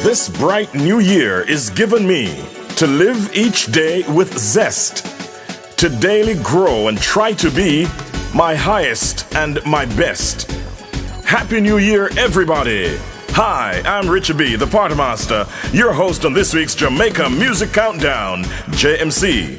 This bright new year is given me to live each day with zest, to daily grow and try to be my highest and my best. Happy New Year, everybody! Hi, I'm Richie B, the Party Master, your host on this week's Jamaica Music Countdown, JMC.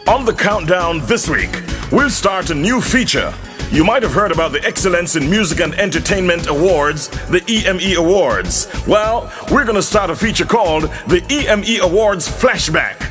On the countdown this week, we'll start a new feature. You might have heard about the Excellence in Music and Entertainment Awards, the EME Awards. Well, we're going to start a feature called the EME Awards Flashback.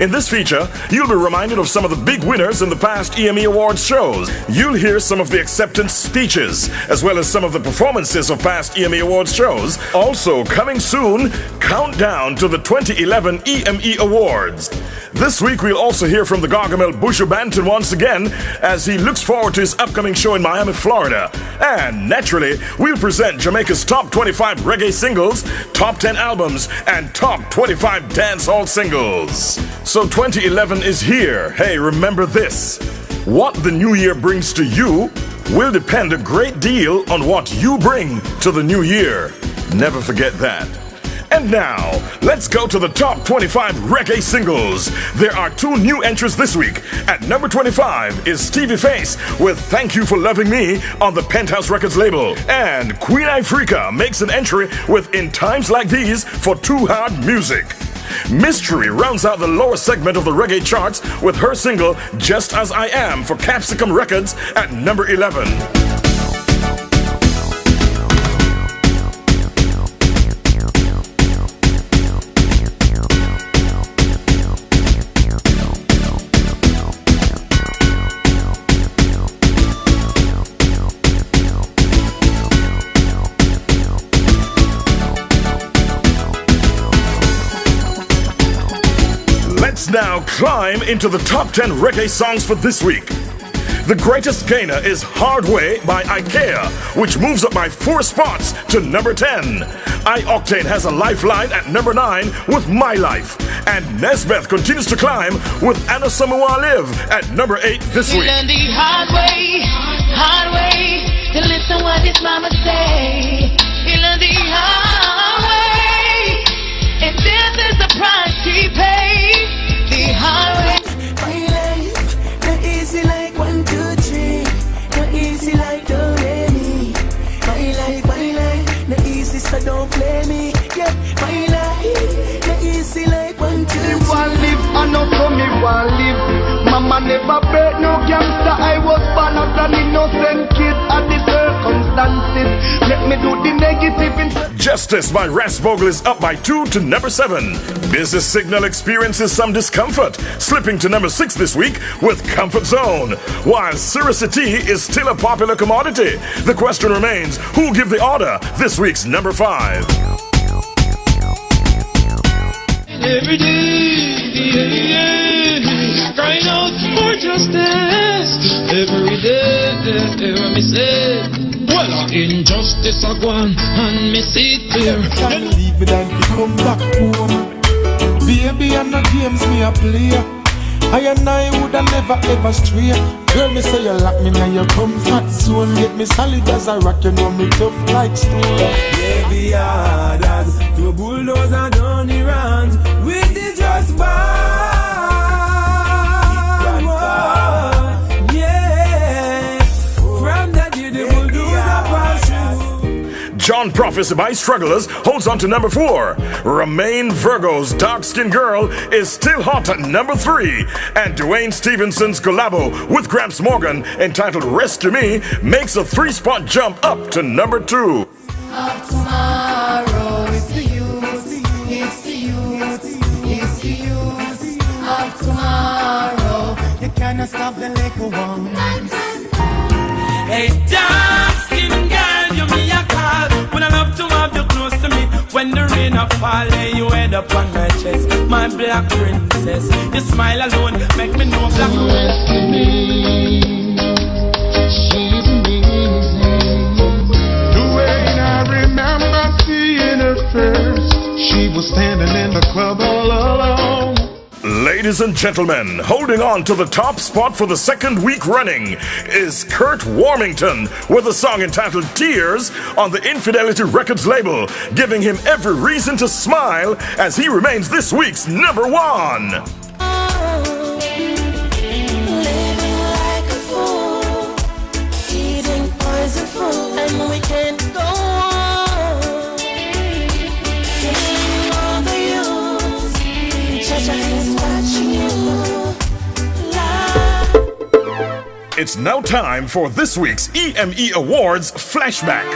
In this feature, you'll be reminded of some of the big winners in the past EME Awards shows. You'll hear some of the acceptance speeches, as well as some of the performances of past EME Awards shows. Also, coming soon, countdown to the 2011 EME Awards. This week, we'll also hear from the Gargamel Buju BANTON once again, as he looks forward to his upcoming show in Miami, Florida. And naturally, we'll present Jamaica's top 25 reggae singles, top 10 albums, and top 25 dancehall singles. So 2011 is here. Hey, remember this. What the new year brings to you will depend a great deal on what you bring to the new year. Never forget that. And now, let's go to the top 25 reggae singles. There are two new entries this week. At number 25 is Stevie Face with Thank You For Loving Me on the Penthouse Records label. And Queen Ifrica makes an entry with In Times Like These for Too Hard Music. Mystery rounds out the lower segment of the reggae charts with her single Just As I Am for Capsicum Records at number 11. Let's now climb into the top 10 reggae songs for this week. The greatest gainer is Hard Way by IKEA, which moves up by 4 spots to number 10. I-OCTANE has a lifeline at number 9 with My Life. And Nesbeth continues to climb with Anna Samoa Live at number 8 this week. You learn the hard way, to listen what his mama say. You learn the hard way, and this is the price he paid. The hard way. My life, not easy like 1, 2, 3. Not easy like don't let me. My life, not easy, so don't play me. Yeah, my life, not easy like 1, 2, 3. Me want live, I know so me want live. Mama never bet no gangster. I was born as an innocent kid at the circumstances. Let me do the negative instead. Justice by Rasbogle is up by 2 to number 7. Business Signal experiences some discomfort, slipping to number 6 this week with Comfort Zone. While Sericity is still a popular commodity, the question remains, who'll give the order? This week's number 5. Every day, crying out for justice. Every day, me say, well, injustice I go on and me see it clear. Can't leave it and we come back home. Baby, and the games me a play. I and I woulda never ever stray. Girl, me say you lock me now your comfort zone. Get me solid as a rock, you know me tough like stone. Heavy hard as to bulldozer down the round with the just band. Yeah, from that you the bulldozer passion. John Prophecy by Strugglers holds on to number 4. Remain Virgo's Dark Skin Girl is still hot at number 3. And Dwayne Stevenson's collabo with Gramps Morgan entitled Rescue Me makes a 3-spot jump up to number 2. Of tomorrow, it's the youth, it's the youth, it's the youth. Of tomorrow, You cannot stop the little one. Hey, dark skin girl, you me a call. When I love to have you close to me. When the rain a fall, lay you head up on my chest. My black princess, your smile alone make me know black. Rescue me, she's amazing. The way I remember seeing her first, she was standing in the club all alone. Ladies and gentlemen, holding on to the top spot for the second week running is Kurt Warmington with a song entitled Tears on the Infidelity Records label, giving him every reason to smile as he remains this week's number one. Living like a fool, eating poison food, and we can't go on. Killing all the youths, Jaja is watching you. It's now time for this week's EME Awards Flashback.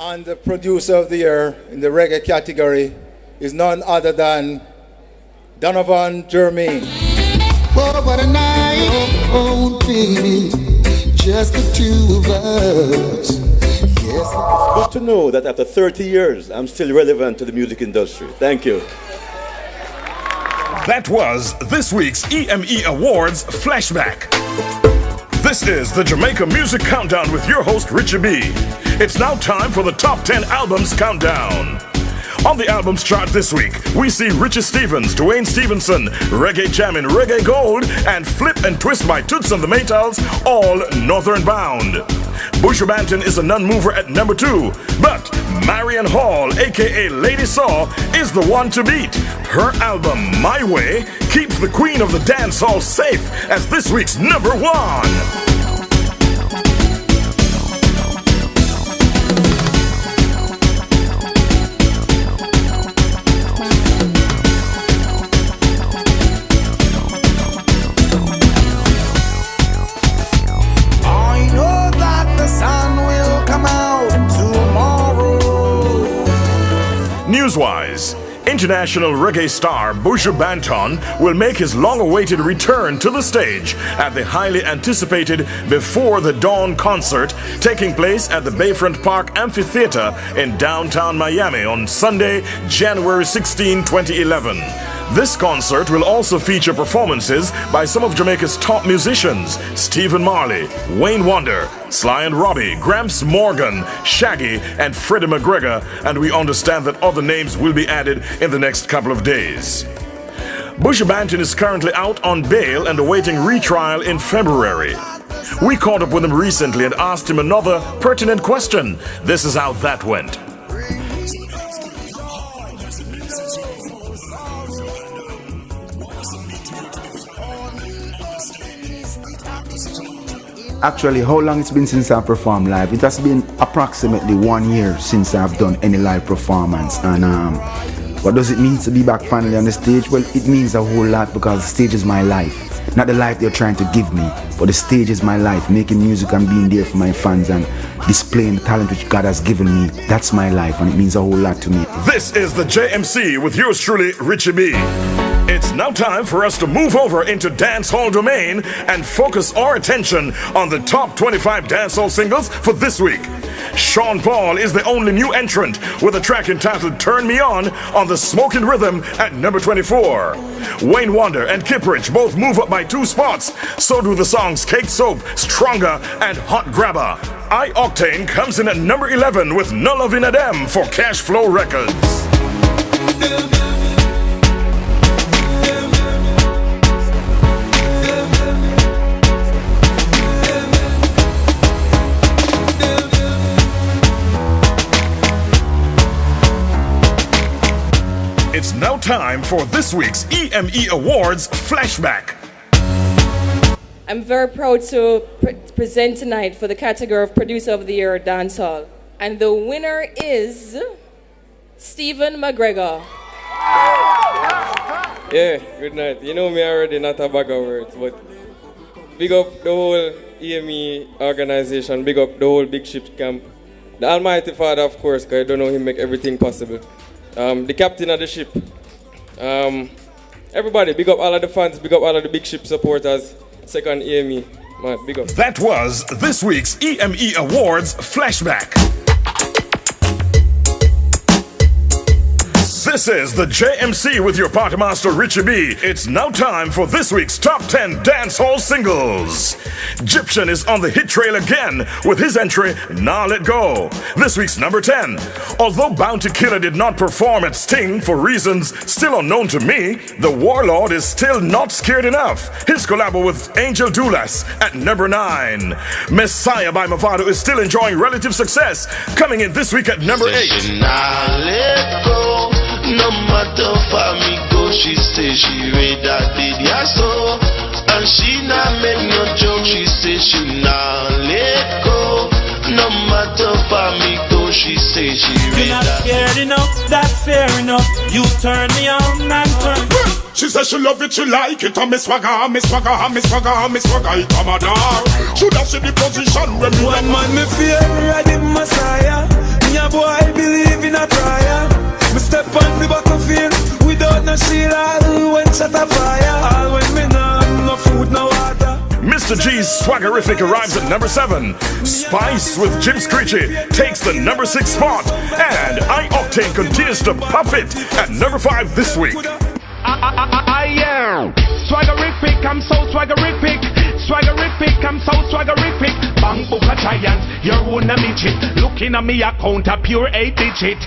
And the producer of the year in the reggae category is none other than Donovan Jermaine. Oh, what a night, oh, baby, just the two of us. Yes. It's good to know that after 30 years, I'm still relevant to the music industry. Thank you. That was this week's EME Awards Flashback. This is the Jamaica Music Countdown with your host, Richie B. It's now time for the Top 10 Albums Countdown. On the albums chart this week, we see Richie Stevens, Dwayne Stevenson, Reggae Jammin', Reggae Gold, and Flip and Twist by Toots and the Maytals, all northern bound. Buju Banton is a non-mover at number 2, but Marion Hall, aka Lady Saw, is the one to beat. Her album, My Way, keeps the queen of the dancehall safe as this week's number 1. News-wise, international reggae star Buju Banton will make his long-awaited return to the stage at the highly anticipated Before the Dawn concert taking place at the Bayfront Park Amphitheater in downtown Miami on Sunday, January 16, 2011. This concert will also feature performances by some of Jamaica's top musicians, Stephen Marley, Wayne Wonder, Sly and Robbie, Gramps Morgan, Shaggy, and Freddie McGregor, and we understand that other names will be added in the next couple of days. Buju Banton is currently out on bail and awaiting retrial in February. We caught up with him recently and asked him another pertinent question. This is how that went. Actually, how long it's been since I performed live? It has been approximately 1 year since I've done any live performance. And what does it mean to be back finally on the stage? Well, it means a whole lot because the stage is my life. Not the life they're trying to give me, but the stage is my life. Making music and being there for my fans and displaying the talent which God has given me. That's my life and it means a whole lot to me. This is the JMC with yours truly, Richie B. It's now time for us to move over into dancehall domain and focus our attention on the top 25 dancehall singles for this week. Sean Paul is the only new entrant with a track entitled Turn Me On the Smoking Rhythm at number 24. Wayne Wonder and Kiprich both move up by 2 spots. So do the songs Cake Soap, Stronger, and Hot Grabber. I-OCTANE comes in at number 11 with No Lovin' a Dem for Cash Flow Records. It's now time for this week's EME Awards Flashback. I'm very proud to present tonight for the category of Producer of the Year Dancehall. And the winner is Stephen McGregor. Yeah, good night. You know me already, not a bag of words, but big up the whole EME organization, big up the whole Big Ship Camp. The Almighty Father, of course, because I don't know him make everything possible. The captain of the ship. Everybody, big up all of the fans, big up all of the Big Ship supporters. Second EME, man, big up. That was this week's EME Awards Flashback. This is the JMC with your party master Richie B. It's now time for this week's top 10 dancehall singles. Egyptian is on the hit trail again with his entry, Nah Let Go. This week's number 10. Although Bounty Killer did not perform at Sting for reasons still unknown to me, the Warlord is still not scared enough. His collabo with Angel Dulas at number 9. Messiah by Mavado is still enjoying relative success, coming in this week at number 8. Nah let go. No matter for me go, she say she read that did ya so. And she not make no joke, she say she not let go. No matter for me go, she say she read that. You're not scared enough, that's fair enough. You turn me on and turn. She says she love it, she like it. And me swagger, me swagger, me swagger, me swagger. It come on. Should have seen the position when me one man me fear, I the Messiah. Me a boy believe in a prayer. Me step on the battlefield without no shield. All when shot a fire. All when me no food, no water. Mr. G's Swaggerific arrives at number 7. Spice with Jim Screechy takes the number 6 spot. And I-OCTANE continues to puff it at number 5 this week. Yeah. Swaggerific, I'm so swaggerific. Swaggerific, I'm so swaggerific. Bang book a giant, your own a midget. Looking at me account a pure 8-digit.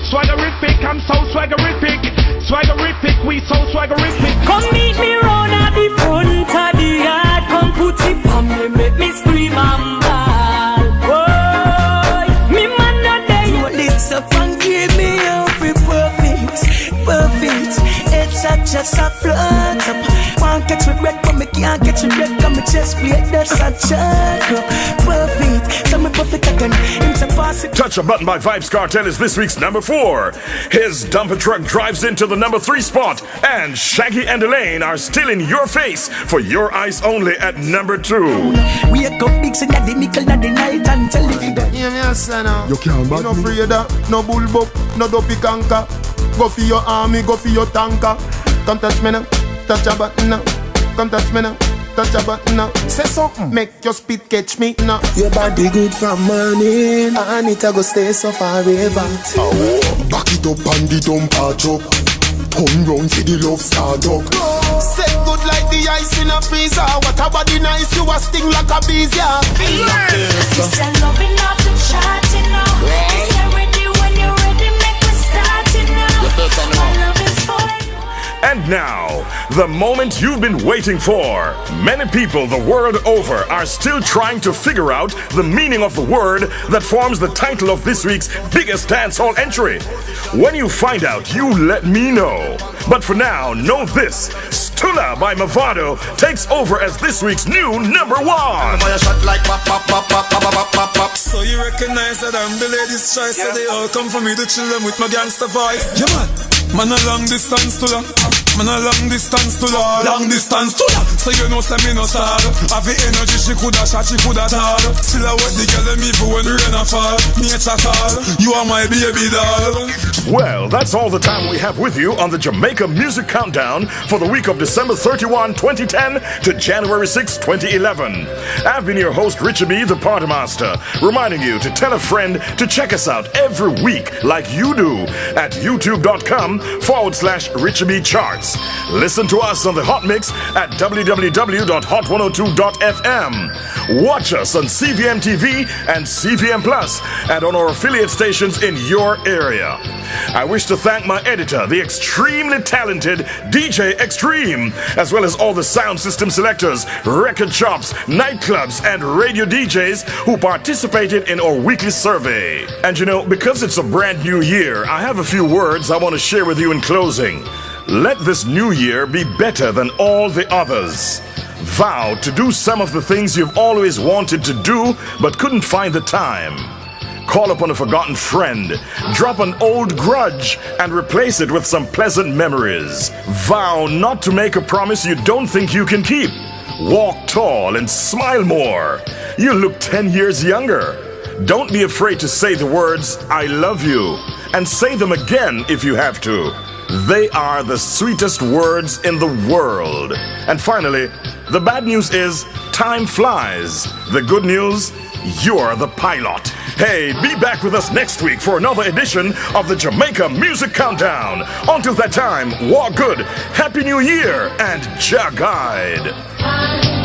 Swaggerific, I'm so swaggerific. Swaggerific, we so swaggerific. Come meet me round at the front of the yard. Come put it on me, make me scream and bawl. Boy, me man not there. So this up and give me every perfect, perfect. It's just a float up. Can't catch me breath, but me can't catch me breath. Come me chest plate, that's a choke. Perfect, so me perfect again. It's a pass it. Touch a Button by Vibes Cartel is this week's number 4. His dumper truck drives into the number 3 spot. And Shaggy and Elaine are still in your face for Your Eyes Only at number 2. We a go big, so that the nickel, not the night and tell it. You can't back no afraid of, no bullbuck, no dopey canker. Go for your army, go for your tanker. Come touch me now, touch a button now. Come touch me now, touch a button now. Say something, make your spit catch me now. Your body good from morning, and it a go stay so forever. Back it up and the dump patch up. Turn round for the love start up. Set good like the ice in a freezer. What a body nice, you a sting like a bees, yeah. It's a loving off the chart, you know. It's ready when you're ready, make me start, you know. My love is for you. And now, the moment you've been waiting for. Many people the world over are still trying to figure out the meaning of the word that forms the title of this week's biggest dancehall entry. When you find out, you let me know. But for now, know this. Stula by Mavado takes over as this week's new number 1. So you recognize that I'm the ladies' choice, so they all come for me to chill them with my gangster voice. Yeah, man a long distance to la. Man a long distance to la. Long distance to la. So you know say me no sad. Have the energy, she coulda shot, she coulda tall. Still I wet the girl and me for when rain a fall. Nature call, you are my baby doll. Well, that's all the time we have with you on the Jamaica Music Countdown for the week of December 31, 2010 to January 6, 2011. I've been your host, Richie B, the Party Master, reminding you to tell a friend to check us out every week like you do at youtube.com/Richie B Charts. Listen to us on the Hot Mix at www.hot102.fm. Watch us on CVM TV and CVM Plus and on our affiliate stations in your area. I wish to thank my editor, the extremely talented DJ Extreme, as well as all the sound system selectors, record shops, nightclubs, and radio DJs who participated in our weekly survey. And you know, because it's a brand new year, I have a few words I want to share with you in closing. Let this new year be better than all the others. Vow to do some of the things you've always wanted to do but couldn't find the time. Call upon a forgotten friend, drop an old grudge, and replace it with some pleasant memories. Vow not to make a promise you don't think you can keep. Walk tall and smile more. You look 10 years younger. Don't be afraid to say the words, I love you, and say them again if you have to. They are the sweetest words in the world. And finally, the bad news is time flies. The good news, you're the pilot. Hey, be back with us next week for another edition of the Jamaica Music Countdown. Until that time, walk good, Happy New Year, and Jah Guide.